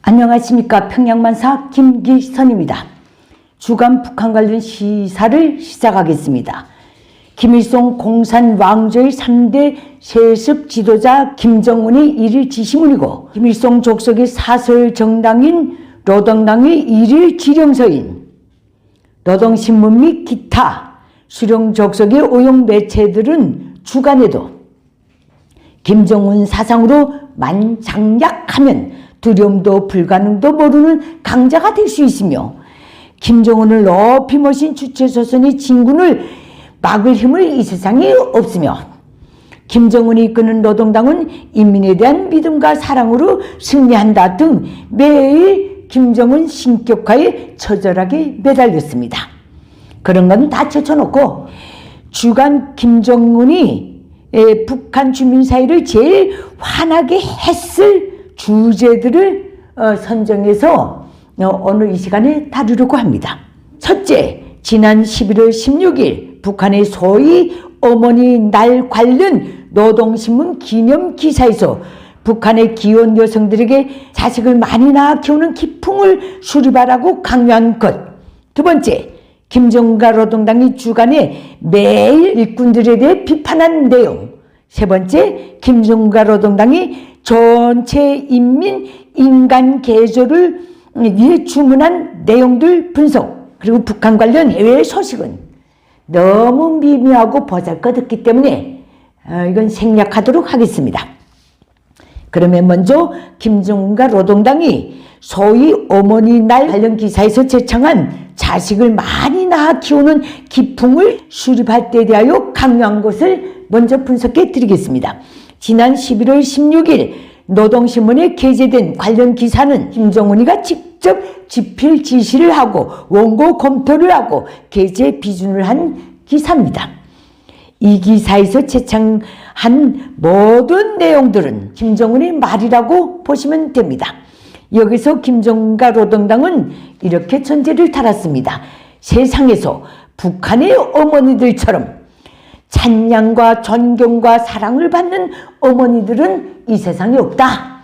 안녕하십니까. 평양만사 김기선입니다. 주간 북한 관련 시사를 시작하겠습니다. 김일성 공산 왕조의 3대 세습 지도자 김정은의 일일 지시문이고, 김일성 족속의 사설 정당인 노동당의 일일 지령서인 노동신문 및 기타 수령 족속의 오용 매체들은 주간에도 김정은 사상으로 만장약하면 두려움도 불가능도 모르는 강자가 될 수 있으며, 김정은을 높이 모신 주체조선의 진군을 막을 힘을 이 세상에 없으며, 김정은이 이끄는 노동당은 인민에 대한 믿음과 사랑으로 승리한다 등 매일 김정은 신격화에 처절하게 매달렸습니다. 그런 건 다 제쳐놓고 주간 김정은이 북한 주민 사이를 제일 화나게 했을 주제들을 선정해서 오늘 이 시간에 다루려고 합니다. 첫째, 지난 11월 16일 북한의 소위 어머니 날 관련 노동신문 기념 기사에서 북한의 기혼 여성들에게 자식을 많이 낳아 키우는 기풍을 수립하라고 강요한 것. 두 번째, 김정은과 노동당이 주간에 매일 일꾼들에 대해 비판한 내용. 세 번째, 김정은과 노동당이 전체 인민 인간 개조를 위해 주문한 내용들 분석, 그리고 북한 관련 해외 소식은 너무 미묘하고 보잘것없기 때문에 이건 생략하도록 하겠습니다. 그러면 먼저 김정은과 노동당이 소위 어머니 날 관련 기사에서 제창한 자식을 많이 낳아 키우는 기풍을 수립할 때에 대하여 강요한 것을 먼저 분석해 드리겠습니다. 지난 11월 16일 노동신문에 게재된 관련 기사는 김정은이가 직접 집필 지시를 하고 원고 검토를 하고 게재 비준을 한 기사입니다. 이 기사에서 채창한 모든 내용들은 김정은의 말이라고 보시면 됩니다. 여기서 김정은과 노동당은 이렇게 전제를 달았습니다. 세상에서 북한의 어머니들처럼 찬양과 존경과 사랑을 받는 어머니들은 이 세상에 없다.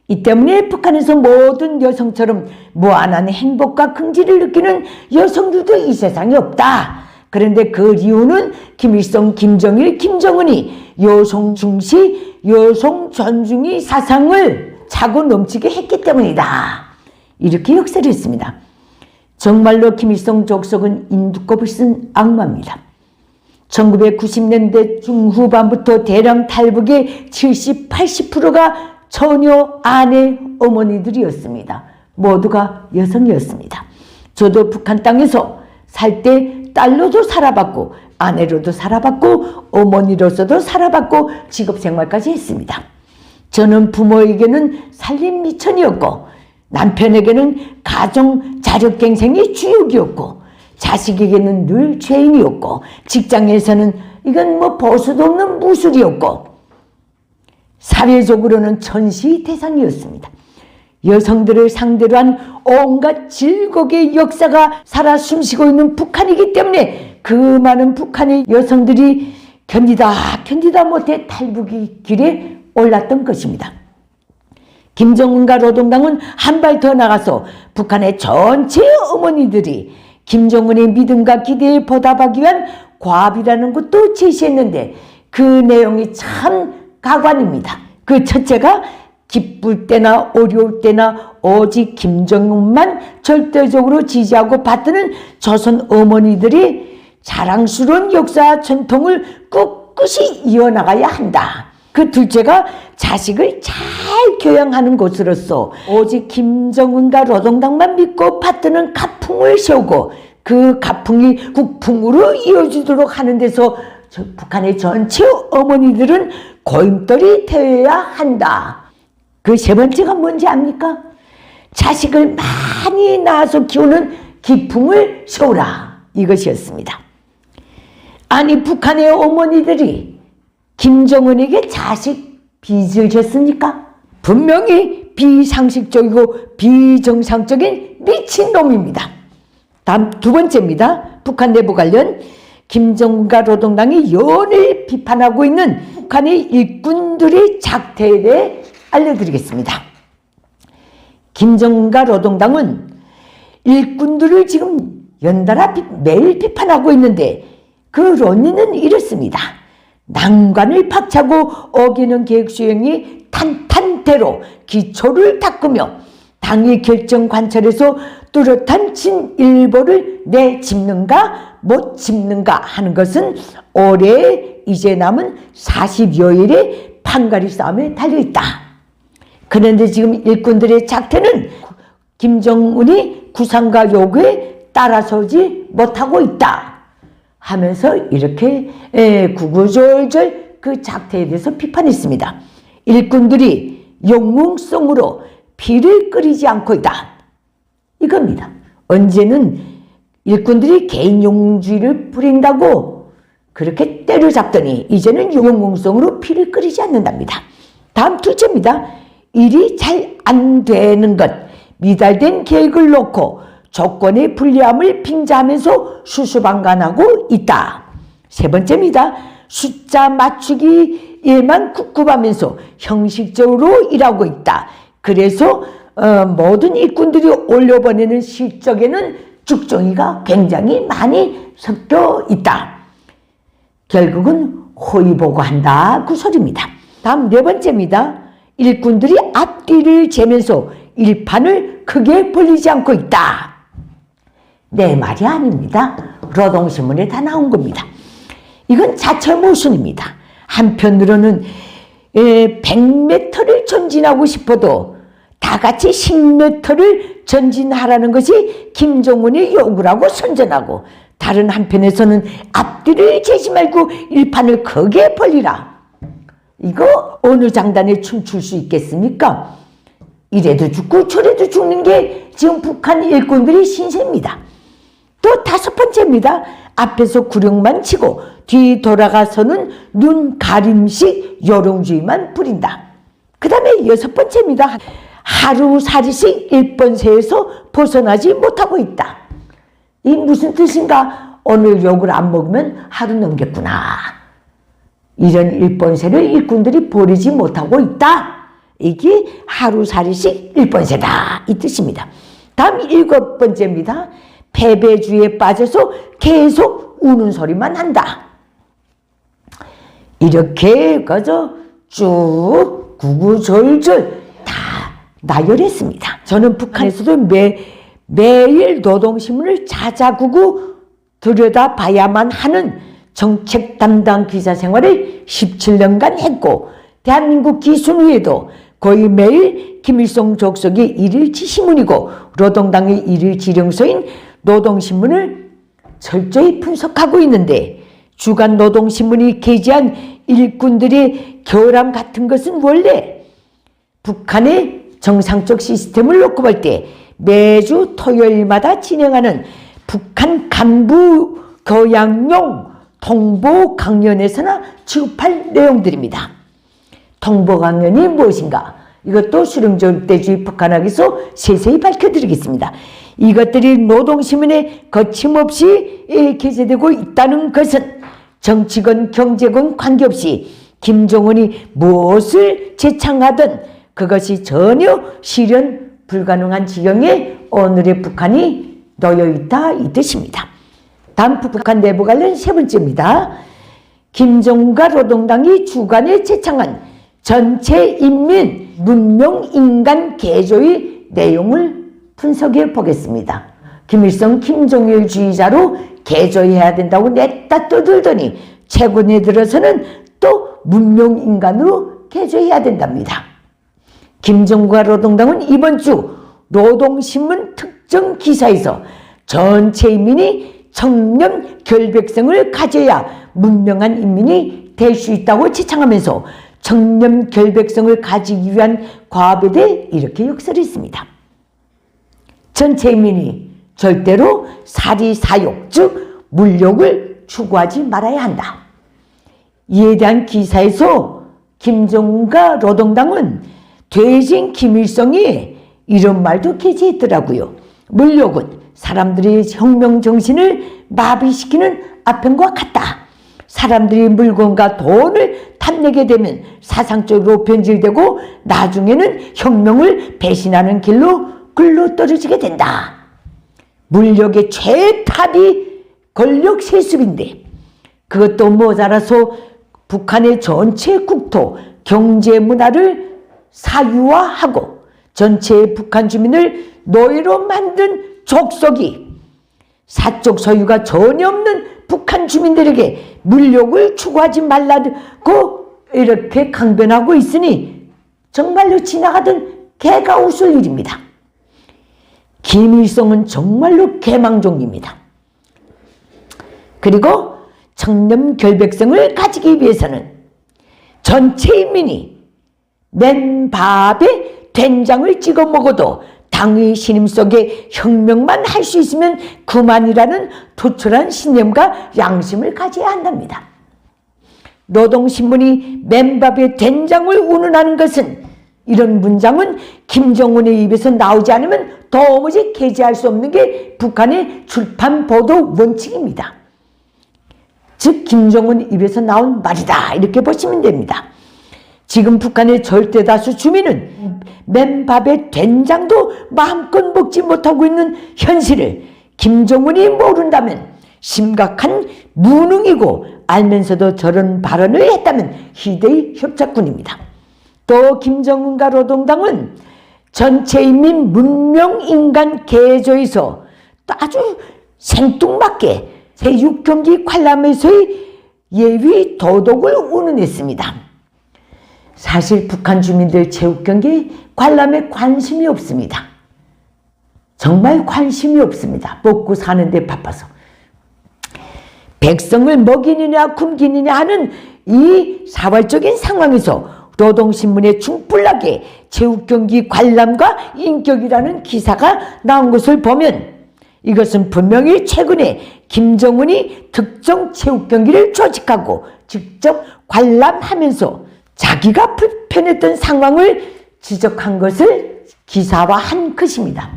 이 때문에 북한에서 모든 여성처럼 무한한 행복과 긍지를 느끼는 여성들도 이 세상에 없다. 그런데 그 이유는 김일성, 김정일, 김정은이 여성 중시, 여성 존중의 사상을 차고 넘치게 했기 때문이다. 이렇게 역설을 했습니다. 정말로 김일성 족속은 인두껍을 쓴 악마입니다. 1990년대 중후반부터 대량 탈북의 70, 80%가 처녀, 아내, 어머니들이었습니다. 모두가 여성이었습니다. 저도 북한 땅에서 살 때 딸로도 살아봤고 아내로도 살아봤고 어머니로서도 살아봤고 직업생활까지 했습니다. 저는 부모에게는 살림 미천이었고 남편에게는 가정 자력갱생의 주역이었고 자식에게는 늘 죄인이었고 직장에서는 이건 뭐 보수도 없는 무술이었고 사회적으로는 천시 대상이었습니다. 여성들을 상대로 한 온갖 질곡의 역사가 살아 숨쉬고 있는 북한이기 때문에 그 많은 북한의 여성들이 견디다 못해 탈북의 길에 올랐던 것입니다. 김정은과 노동당은 한 발 더 나가서 북한의 전체 어머니들이 김정은의 믿음과 기대에 보답하기 위한 과업이라는 것도 제시했는데 그 내용이 참 가관입니다. 그 첫째가 기쁠 때나 어려울 때나 오직 김정은만 절대적으로 지지하고 받드는 조선 어머니들이 자랑스러운 역사 전통을 꿋꿋이 이어나가야 한다. 그 둘째가 자식을 잘 교양하는 것으로서 오직 김정은과 노동당만 믿고 받드는 가풍을 세우고 그 가풍이 국풍으로 이어지도록 하는 데서 북한의 전체 어머니들은 고임돌이 되어야 한다. 그 세 번째가 뭔지 압니까? 자식을 많이 낳아서 키우는 기풍을 세우라. 이것이었습니다. 아니 북한의 어머니들이 김정은에게 자식 빚을 졌습니까? 분명히 비상식적이고 비정상적인 미친놈입니다. 다음 두 번째입니다. 북한 내부 관련 김정은과 노동당이 연일 비판하고 있는 북한의 일꾼들의 작태에 대해 알려드리겠습니다. 김정은과 노동당은 일꾼들을 지금 연달아 매일 비판하고 있는데 그 논의는 이렇습니다. 난관을 박차고 어기는 계획 수행이 탄탄대로 기초를 닦으며 당의 결정 관철에서 뚜렷한 진일보를 내짚는가 못 짚는가 하는 것은 올해 이제 남은 40여일의 판가리 싸움에 달려있다. 그런데 지금 일꾼들의 작태는 김정은이 구상과 요구에 따라서지 못하고 있다 하면서 이렇게 구구절절 그 작태에 대해서 비판했습니다. 일꾼들이 영웅성으로 피를 끓이지 않고 있다. 이겁니다. 언제는 일꾼들이 개인 영웅주의를 부린다고 그렇게 때려잡더니 이제는 영웅성으로 피를 끓이지 않는답니다. 다음 둘째입니다. 일이 잘 안 되는 것, 미달된 계획을 놓고 조건의 불리함을 빙자하면서 수수방관하고 있다. 세 번째입니다. 숫자 맞추기에만 굽굽하면서 형식적으로 일하고 있다. 그래서 모든 일꾼들이 올려보내는 실적에는 죽정이가 굉장히 많이 섞여 있다. 결국은 호의보고한다 그 소리입니다. 다음 네 번째입니다. 일꾼들이 앞뒤를 재면서 일판을 크게 벌리지 않고 있다. 내 말이 아닙니다. 노동신문에 다 나온 겁니다. 이건 자체 모순입니다. 한편으로는 100m를 전진하고 싶어도 다 같이 10m를 전진하라는 것이 김정은의 요구라고 선전하고, 다른 한편에서는 앞뒤를 재지 말고 일판을 크게 벌리라. 이거 어느 장단에 춤출 수 있겠습니까? 이래도 죽고 저래도 죽는 게 지금 북한 일꾼들의 신세입니다. 또 다섯 번째입니다. 앞에서 구령만 치고 뒤 돌아가서는 눈 가림식 요령주의만 부린다. 그 다음에 여섯 번째입니다. 하루살이식 일본세에서 벗어나지 못하고 있다. 이 무슨 뜻인가? 오늘 욕을 안 먹으면 하루 넘겼구나. 이런 일본세를 일꾼들이 버리지 못하고 있다. 이게 하루살이식 일본세다 이 뜻입니다. 다음 일곱 번째입니다. 패배주의에 빠져서 계속 우는 소리만 한다. 이렇게 그저 쭉 구구절절 다 나열했습니다. 저는 북한에서도 매일 노동신문을 자자구구 들여다봐야만 하는 정책 담당 기자 생활을 17년간 했고, 대한민국 기순위에도 거의 매일 김일성 족속이 일일치 신문이고 노동당의 일일 지령서인 노동신문을 철저히 분석하고 있는데, 주간 노동신문이 게재한 일꾼들의 결함 같은 것은 원래 북한의 정상적 시스템을 놓고 볼 때 매주 토요일마다 진행하는 북한 간부 교양용 통보 강연에서나 취급할 내용들입니다. 통보 강연이 무엇인가? 이것도 수령절대주의 북한학에서 세세히 밝혀드리겠습니다. 이것들이 노동신문에 거침없이 게재되고 있다는 것은 정치건 경제건 관계없이 김정은이 무엇을 제창하든 그것이 전혀 실현 불가능한 지경에 오늘의 북한이 놓여있다 이 뜻입니다. 다음 북한 내부 관련 세 번째입니다. 김정은과 노동당이 주간에 제창한 전체 인민 문명 인간 개조의 내용을 분석해 보겠습니다. 김일성 김정일주의자로 개조해야 된다고 냈다 떠들더니 최근에 들어서는 또 문명 인간으로 개조해야 된답니다. 김정은과 노동당은 이번 주 노동신문 특정 기사에서 전체 인민이 청렴 결백성을 가져야 문명한 인민이 될 수 있다고 지창하면서 청렴 결백성을 가지기 위한 과업에 대해 이렇게 역설했습니다. 전체 인민이 절대로 사리사욕 즉 물욕을 추구하지 말아야 한다. 이에 대한 기사에서 김정은과 노동당은 퇴진 김일성이 이런 말도 게재했더라고요. 물욕은 사람들의 혁명 정신을 마비시키는 아편과 같다. 사람들이 물건과 돈을 탐내게 되면 사상적으로 변질되고 나중에는 혁명을 배신하는 길로 굴러 떨어지게 된다. 물력의 최탑이 권력 세습인데 그것도 모자라서 북한의 전체 국토, 경제 문화를 사유화하고 전체 북한 주민을 노예로 만든 족속이 사적 소유가 전혀 없는 북한 주민들에게 물욕을 추구하지 말라고 이렇게 강변하고 있으니 정말로 지나가던 개가 웃을 일입니다. 김일성은 정말로 개망종입니다. 그리고 청렴결백성을 가지기 위해서는 전체 인민이 맨밥에 된장을 찍어 먹어도 당의 신임 속에 혁명만 할 수 있으면 그만이라는 투철한 신념과 양심을 가져야 한답니다. 노동신문이 맨밥에 된장을 운운하는 것은 이런 문장은 김정은의 입에서 나오지 않으면 도무지 게재할 수 없는 게 북한의 출판 보도 원칙입니다. 즉 김정은 입에서 나온 말이다 이렇게 보시면 됩니다. 지금 북한의 절대다수 주민은 맨밥에 된장도 마음껏 먹지 못하고 있는 현실을 김정은이 모른다면 심각한 무능이고 알면서도 저런 발언을 했다면 희대의 협작군입니다. 또 김정은과 노동당은 전체 인민 문명인간 개조에서 또 아주 생뚱맞게 제6경기 관람에서의 예위 도덕을 운운했습니다. 사실 북한 주민들 체육경기 관람에 관심이 없습니다. 정말 관심이 없습니다. 먹고 사는데 바빠서. 백성을 먹이느냐 굶기느냐 하는 이 사활적인 상황에서 노동신문에 중불나게 체육경기 관람과 인격이라는 기사가 나온 것을 보면 이것은 분명히 최근에 김정은이 특정 체육경기를 조직하고 직접 관람하면서 자기가 불편했던 상황을 지적한 것을 기사화한 것입니다.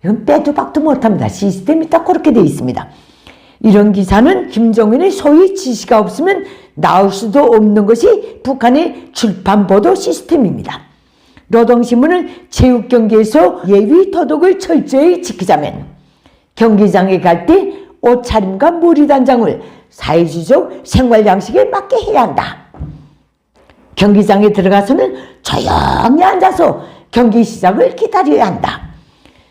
이건 빼도 박도 못합니다. 시스템이 딱 그렇게 되어 있습니다. 이런 기사는 김정은의 소위 지시가 없으면 나올 수도 없는 것이 북한의 출판보도 시스템입니다. 노동신문은 체육경기에서 예의 도덕을 철저히 지키자면 경기장에 갈 때 옷차림과 무리단장을 사회주의적 생활양식에 맞게 해야 한다. 경기장에 들어가서는 조용히 앉아서 경기 시작을 기다려야 한다.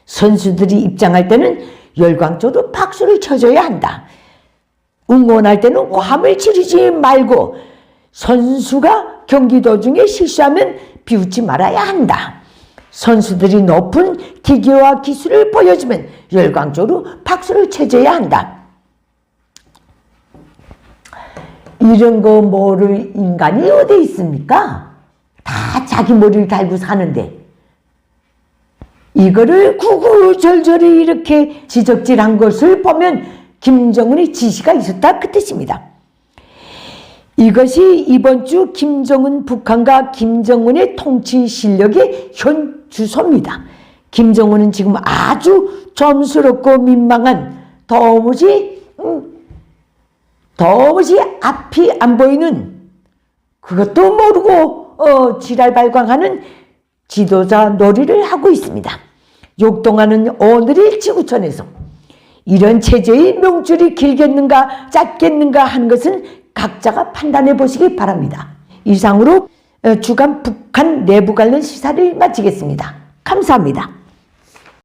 선수들이 입장할 때는 열광적으로 박수를 쳐줘야 한다. 응원할 때는 고함을 지르지 말고 선수가 경기 도중에 실수하면 비웃지 말아야 한다. 선수들이 높은 기교와 기술을 보여주면 열광적으로 박수를 쳐줘야 한다. 이런 거 모를 인간이 어디 있습니까? 다 자기 머리를 달고 사는데 이거를 구구절절히 이렇게 지적질한 것을 보면 김정은의 지시가 있었다 그 뜻입니다. 이것이 이번 주 김정은 북한과 김정은의 통치 실력의 현 주소입니다. 김정은은 지금 아주 점스럽고 민망한 도무지 앞이 안 보이는 그것도 모르고 지랄 발광하는 지도자 놀이를 하고 있습니다. 욕동하는 오늘의 지구촌에서 이런 체제의 명줄이 길겠는가 짧겠는가 하는 것은 각자가 판단해 보시기 바랍니다. 이상으로 주간 북한 내부 관련 시사를 마치겠습니다. 감사합니다.